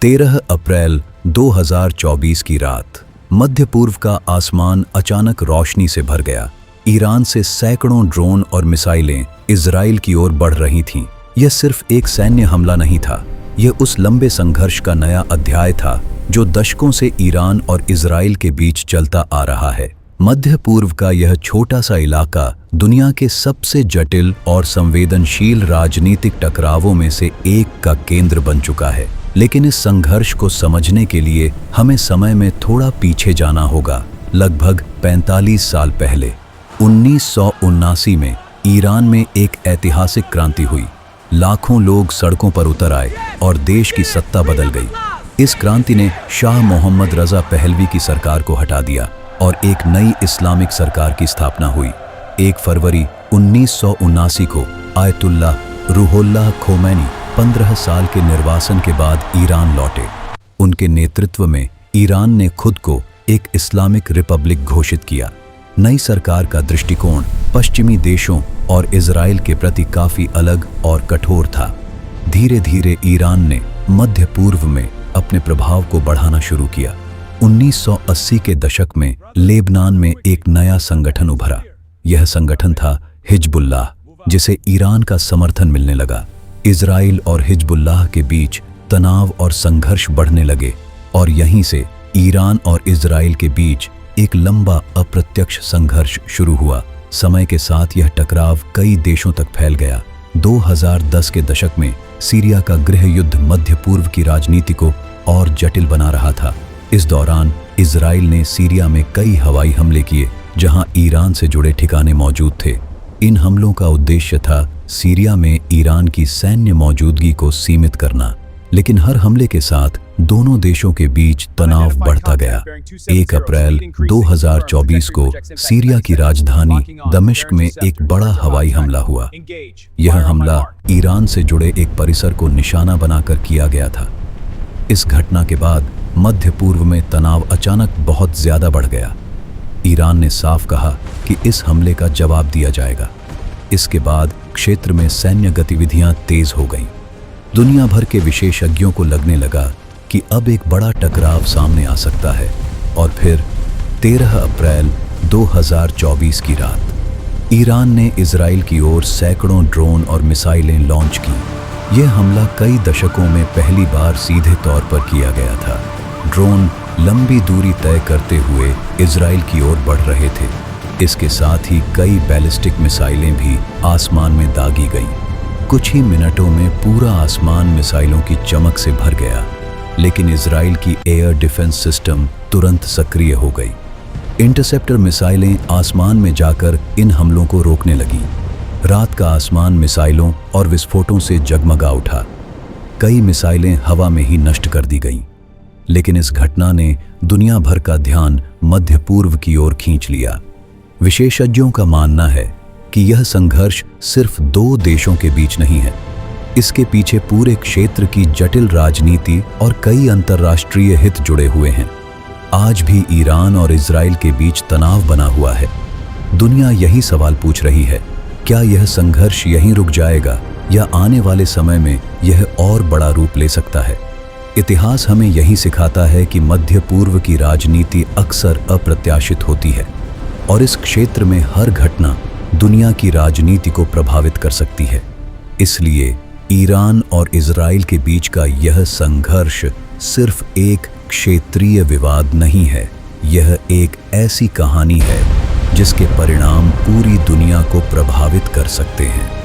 13 अप्रैल 2024 की रात मध्य पूर्व का आसमान अचानक रोशनी से भर गया। ईरान से सैकड़ों ड्रोन और मिसाइलें इजराइल की ओर बढ़ रही थीं। यह सिर्फ एक सैन्य हमला नहीं था, यह उस लंबे संघर्ष का नया अध्याय था जो दशकों से ईरान और इजराइल के बीच चलता आ रहा है। मध्य पूर्व का यह छोटा सा इलाका दुनिया के सबसे जटिल और संवेदनशील राजनीतिक टकरावों में से एक का केंद्र बन चुका है। लेकिन इस संघर्ष को समझने के लिए हमें समय में थोड़ा पीछे जाना होगा। लगभग 45 साल पहले 1979 में ईरान में एक ऐतिहासिक क्रांति हुई। लाखों लोग सड़कों पर उतर आए और देश की सत्ता बदल गई। इस क्रांति ने शाह मोहम्मद रजा पहलवी की सरकार को हटा दिया और एक नई इस्लामिक सरकार की स्थापना हुई। 1 फरवरी 1979 को आयतुल्लाह रूहुल्लाह खोमैनी 15 साल के निर्वासन के बाद ईरान लौटे। उनके नेतृत्व में ईरान ने खुद को एक इस्लामिक रिपब्लिक घोषित किया। नई सरकार का दृष्टिकोण पश्चिमी देशों और इजराइल के प्रति काफी अलग और कठोर था। धीरे धीरे ईरान ने मध्य पूर्व में अपने प्रभाव को बढ़ाना शुरू किया। 1980 के दशक में लेबनान में एक नया संगठन उभरा। यह संगठन था हिजबुल्लाह, जिसे ईरान का समर्थन मिलने लगा। इजराइल और हिजबुल्लाह के बीच तनाव और संघर्ष बढ़ने लगे और यहीं से ईरान और इजराइल के बीच एक लंबा अप्रत्यक्ष संघर्ष शुरू हुआ। समय के साथ यह टकराव कई देशों तक फैल गया। 2010 के दशक में सीरिया का गृह युद्ध मध्य पूर्व की राजनीति को और जटिल बना रहा था। इस दौरान इजराइल ने सीरिया में कई हवाई हमले किए जहां ईरान से जुड़े ठिकाने मौजूद थे। इन हमलों का उद्देश्य था सीरिया में ईरान की सैन्य मौजूदगी को सीमित करना। लेकिन हर हमले के साथ दोनों देशों के बीच तनाव बढ़ता गया। 1 अप्रैल 2024 को सीरिया की राजधानी दमिश्क में एक बड़ा हवाई हमला हुआ। यह हमला ईरान से जुड़े एक परिसर को निशाना बनाकर किया गया था। इस घटना के बाद मध्य पूर्व में तनाव अचानक बहुत ज्यादा बढ़ गया। ईरान ने साफ कहा कि इस हमले का जवाब दिया जाएगा। इसके बाद क्षेत्र में सैन्य गतिविधियां तेज हो गईं। दुनिया भर के विशेषज्ञों को लगने लगा कि अब एक बड़ा टकराव सामने आ सकता है। और फिर 13 अप्रैल 2024 की रात ईरान ने इजराइल की ओर सैकड़ों ड्रोन और मिसाइलें लॉन्च की। यह हमला कई दशकों में पहली बार सीधे तौर पर किया गया था। ड्रोन लंबी दूरी तय करते हुए इजराइल की ओर बढ़ रहे थे। इसके साथ ही कई बैलिस्टिक मिसाइलें भी आसमान में दागी गईं। कुछ ही मिनटों में पूरा आसमान मिसाइलों की चमक से भर गया। लेकिन इजराइल की एयर डिफेंस सिस्टम तुरंत सक्रिय हो गई। इंटरसेप्टर मिसाइलें आसमान में जाकर इन हमलों को रोकने लगीं। रात का आसमान मिसाइलों और विस्फोटों से जगमगा उठा। कई मिसाइलें हवा में ही नष्ट कर दी गईं। लेकिन इस घटना ने दुनिया भर का ध्यान मध्य पूर्व की ओर खींच लिया। विशेषज्ञों का मानना है कि यह संघर्ष सिर्फ 2 देशों के बीच नहीं है। इसके पीछे पूरे क्षेत्र की जटिल राजनीति और कई अंतर्राष्ट्रीय हित जुड़े हुए हैं। आज भी ईरान और इजराइल के बीच तनाव बना हुआ है। दुनिया यही सवाल पूछ रही है, क्या यह संघर्ष यहीं रुक जाएगा या आने वाले समय में यह और बड़ा रूप ले सकता है? इतिहास हमें यही सिखाता है कि मध्य पूर्व की राजनीति अक्सर अप्रत्याशित होती है और इस क्षेत्र में हर घटना दुनिया की राजनीति को प्रभावित कर सकती है। इसलिए ईरान और इजराइल के बीच का यह संघर्ष सिर्फ एक क्षेत्रीय विवाद नहीं है, यह एक ऐसी कहानी है जिसके परिणाम पूरी दुनिया को प्रभावित कर सकते हैं।